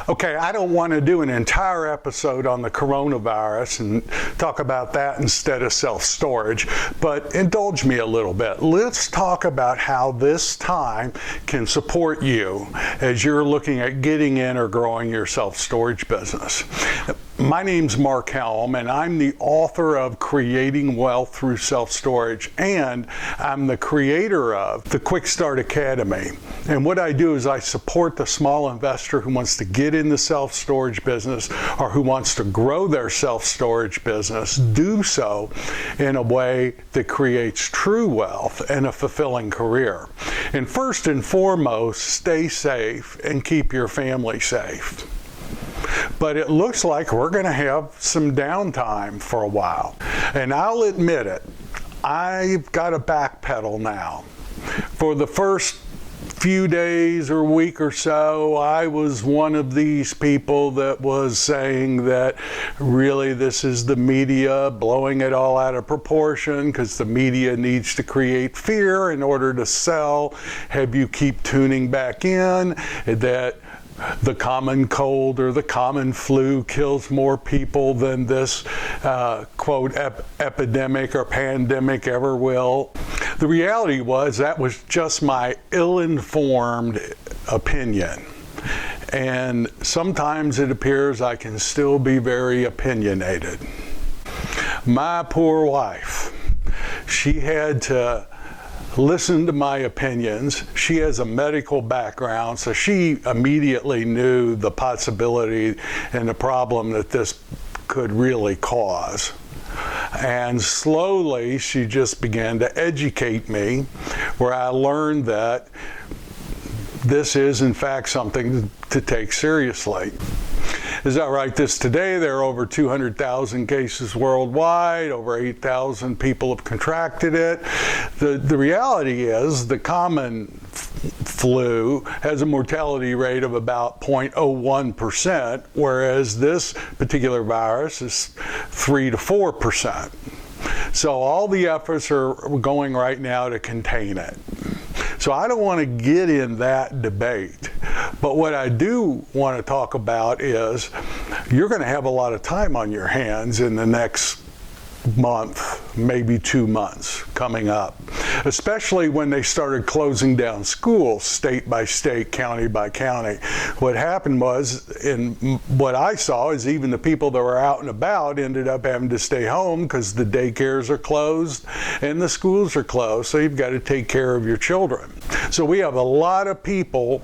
Okay, I don't want to do an entire episode on the coronavirus and talk about that instead of self-storage, but indulge me a little bit. Let's talk about how this time can support you as you're looking at getting in or growing your self-storage business. My name's Mark Helm, and I'm the author of Creating Wealth Through Self-Storage, and I'm the creator of the Quick Start Academy. And what I do is I support the small investor who wants to get in the self-storage business or who wants to grow their self-storage business, do so in a way that creates true wealth and a fulfilling career. And first and foremost, stay safe and keep your family safe. But it looks like we're going to have some downtime for a while. And I'll admit it, I've got to backpedal now. For the first few days or week or so, I was one of these people that was saying that really this is the media blowing it all out of proportion because the media needs to create fear in order to sell. Have you keep tuning back in that the common cold or the common flu kills more people than this quote epidemic or pandemic ever will. The reality was that was just my ill-informed opinion. And sometimes it appears I can still be very opinionated. My poor wife, she had to listen to my opinions. She has a medical background, so she immediately knew the possibility and the problem that this could really cause. And slowly she just began to educate me, where I learned that this is in fact something to take seriously. As I write this today, there are over 200,000 cases worldwide, over 8,000 people have contracted it. The reality is the common flu has a mortality rate of about 0.01%, whereas this particular virus is 3 to 4%. So all the efforts are going right now to contain it. So I don't want to get in that debate. But what I do want to talk about is you're going to have a lot of time on your hands in the next month, maybe 2 months coming up, especially when they started closing down schools state by state, county by county. What happened was, in what I saw, is even the people that were out and about ended up having to stay home because the daycares are closed and the schools are closed, so you've got to take care of your children. So we have a lot of people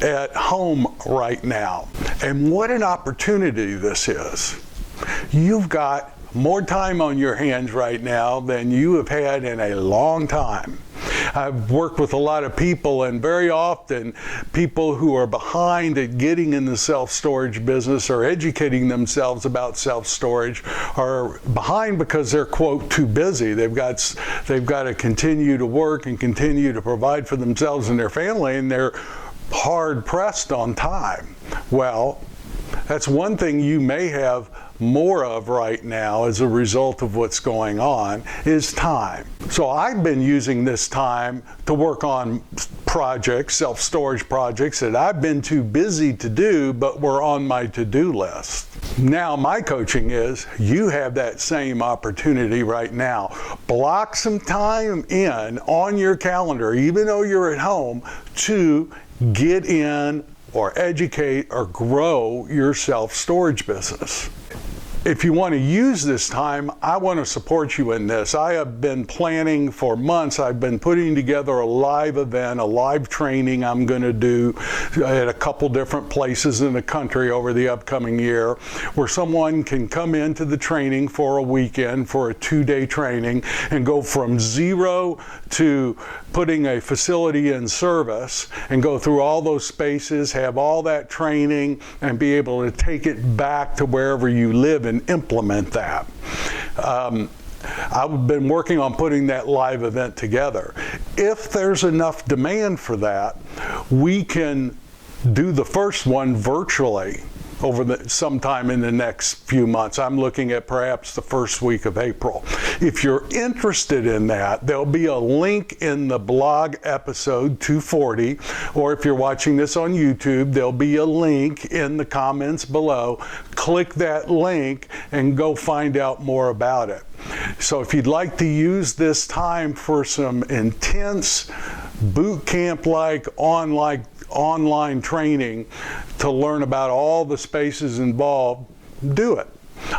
at home right now, and what an opportunity this is. You've got more time on your hands right now than you have had in a long time. I've worked with a lot of people, and very often people who are behind at getting in the self-storage business or educating themselves about self-storage are behind because they're, quote, too busy. They've got to continue to work and continue to provide for themselves and their family, and they're hard pressed on time. Well, that's one thing you may have more of right now as a result of what's going on is time. So I've been using this time to work on projects, self-storage projects that I've been too busy to do but were on my to-do list. Now my coaching is you have that same opportunity right now. Block some time in on your calendar, even though you're at home, to get in or educate or grow your self-storage business. If you want to use this time, I want to support you in this. I have been planning for months. I've been putting together a live event, a live training I'm going to do at a couple different places in the country over the upcoming year, where someone can come into the training for a weekend, for a 2-day training, and go from zero to putting a facility in service and go through all those spaces, have all that training, and be able to take it back to wherever you live and implement that. I've been working on putting that live event together. If there's enough demand for that, we can do the first one virtually sometime in the next few months. I'm looking at perhaps the first week of April. If you're interested in that, there'll be a link in the blog episode 240, or if you're watching this on YouTube, there'll be a link in the comments below. Click that link and go find out more about it. So if you'd like to use this time for some intense boot camp-like online training to learn about all the spaces involved, do it.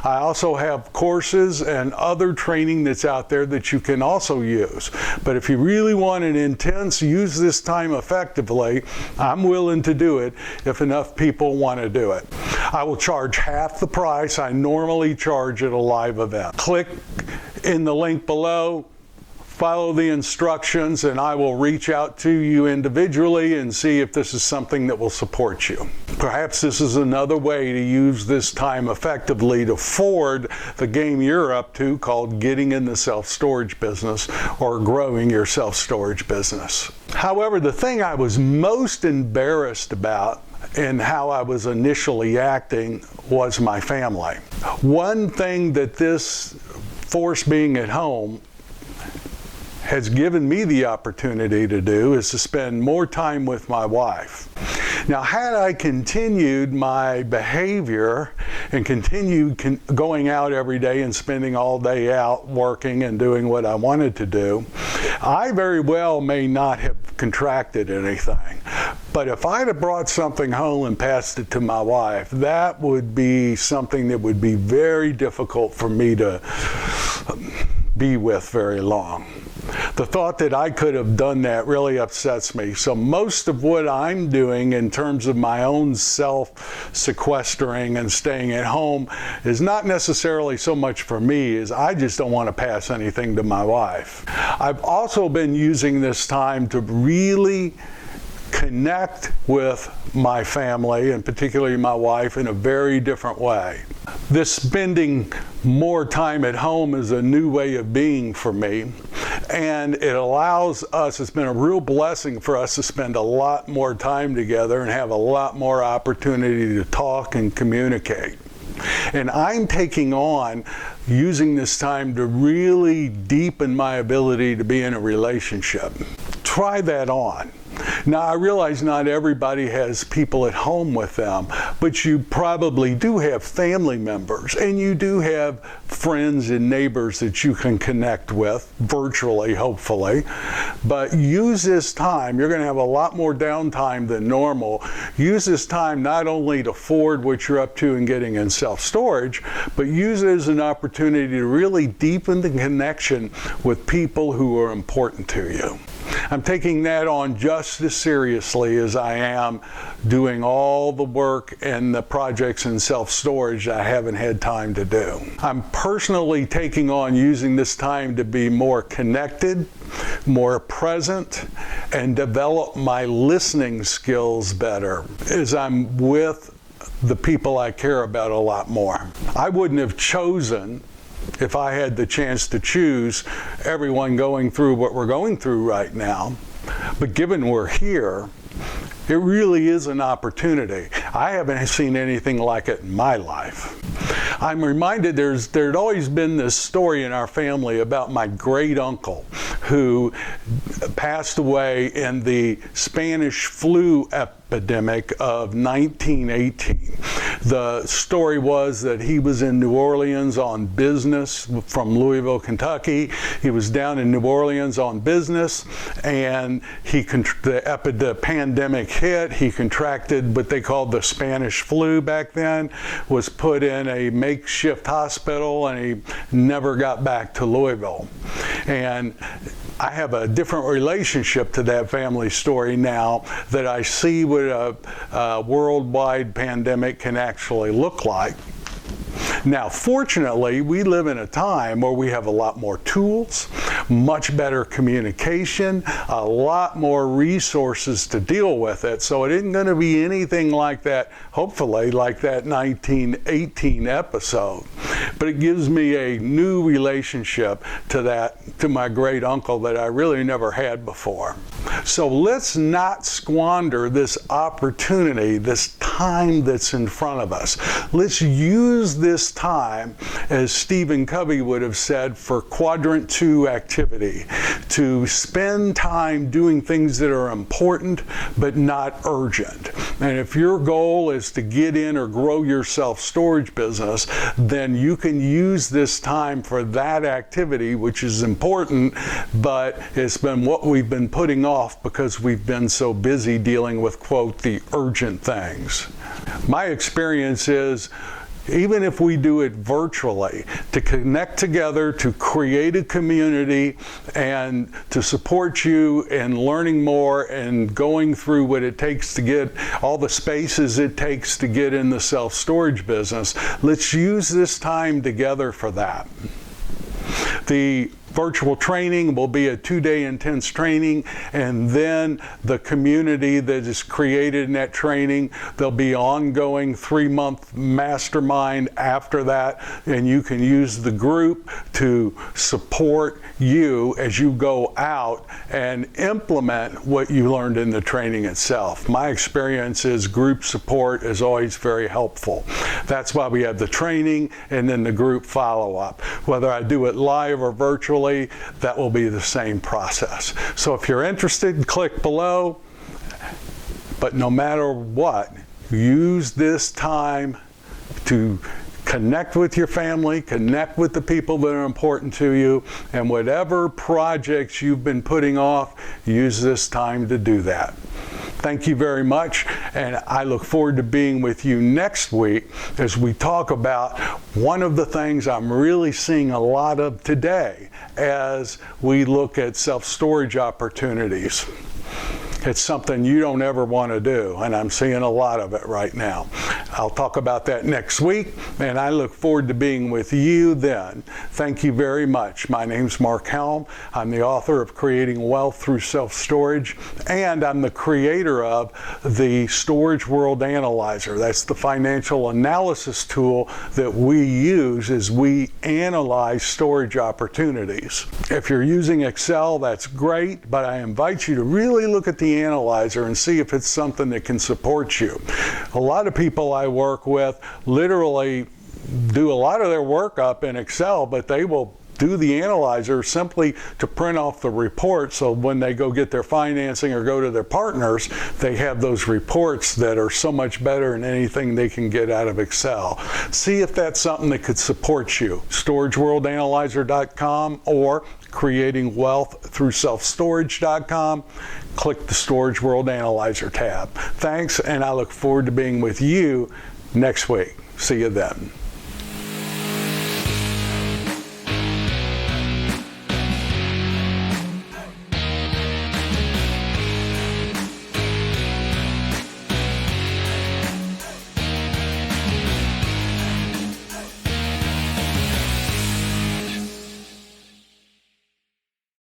I also have courses and other training that's out there that you can also use. But if you really want an intense, use this time effectively, I'm willing to do it if enough people want to do it. I will charge half the price I normally charge at a live event. Click in the link below, follow the instructions, and I will reach out to you individually and see if this is something that will support you. Perhaps this is another way to use this time effectively to forward the game you're up to, called getting in the self-storage business or growing your self-storage business. However, the thing I was most embarrassed about in how I was initially acting was my family. One thing that this force being at home has given me the opportunity to do is to spend more time with my wife. Now, had I continued my behavior and continued going out every day and spending all day out working and doing what I wanted to do, I very well may not have contracted anything. But if I'd have brought something home and passed it to my wife, that would be something that would be very difficult for me to be with very long. The thought that I could have done that really upsets me. So most of what I'm doing in terms of my own self-sequestering and staying at home is not necessarily so much for me as I just don't want to pass anything to my wife. I've also been using this time to really connect with my family, and particularly my wife, in a very different way. This spending more time at home is a new way of being for me, and it allows us, it's been a real blessing for us to spend a lot more time together and have a lot more opportunity to talk and communicate. And I'm taking on using this time to really deepen my ability to be in a relationship. Try that on. Now, I realize not everybody has people at home with them, but you probably do have family members, and you do have friends and neighbors that you can connect with, virtually, hopefully. But use this time. You're going to have a lot more downtime than normal. Use this time not only to forward what you're up to and getting in self-storage, but use it as an opportunity to really deepen the connection with people who are important to you. I'm taking that on just as seriously as I am doing all the work and the projects in self-storage that I haven't had time to do. I'm personally taking on using this time to be more connected, more present, and develop my listening skills better as I'm with the people I care about a lot more. I wouldn't have chosen, if I had the chance to choose, everyone going through what we're going through right now. But given we're here, it really is an opportunity. I haven't seen anything like it in my life. I'm reminded there'd always been this story in our family about my great uncle who passed away in the Spanish flu epidemic of 1918. The story was that he was in New Orleans on business from Louisville, Kentucky. He was down in New Orleans on business, and the pandemic hit. He contracted what they called the Spanish flu back then, was put in a makeshift hospital, and he never got back to Louisville. And I have a different relationship to that family story now that I see what a worldwide pandemic can actually look like. Now, fortunately, we live in a time where we have a lot more tools, much better communication, a lot more resources to deal with it. So it isn't going to be anything like that, hopefully, like that 1918 episode. But it gives me a new relationship to my great uncle that I really never had before. So let's not squander this opportunity, this time that's in front of us. Let's use this time, as Stephen Covey would have said, for quadrant 2 activity, to spend time doing things that are important but not urgent. And if your goal is to get in or grow your self-storage business, then you can use this time for that activity, which is important, but it's been what we've been putting off because we've been so busy dealing with, quote, the urgent things. My experience is, even if we do it virtually, to connect together, to create a community, and to support you in learning more and going through what it takes to get all the spaces it takes to get in the self-storage business, let's use this time together for that. The virtual training will be a 2-day intense training, and then the community that is created in that training, there'll be ongoing 3-month mastermind after that, and you can use the group to support you as you go out and implement what you learned in the training itself. My experience is group support is always very helpful. That's why we have the training and then the group follow-up. Whether I do it live or virtually, that will be the same process. So if you're interested, click below. But no matter what, use this time to connect with your family, connect with the people that are important to you, and whatever projects you've been putting off, use this time to do that. Thank you very much, and I look forward to being with you next week as we talk about one of the things I'm really seeing a lot of today as we look at self-storage opportunities. It's something you don't ever want to do, and I'm seeing a lot of it right now. I'll talk about that next week, and I look forward to being with you then. Thank you very much. My name's Mark Helm. I'm the author of Creating Wealth Through Self-Storage, and I'm the creator of the Storage World Analyzer. That's the financial analysis tool that we use as we analyze storage opportunities. If you're using Excel, that's great, but I invite you to really look at the analyzer and see if it's something that can support you. A lot of people I work with literally do a lot of their work up in Excel, but they will do the analyzer simply to print off the report, so when they go get their financing or go to their partners, they have those reports that are so much better than anything they can get out of Excel. See if that's something that could support you. StorageWorldAnalyzer.com or CreatingWealthThroughSelfStorage.com. Click the Storage World Analyzer tab. Thanks, and I look forward to being with you next week. See you then.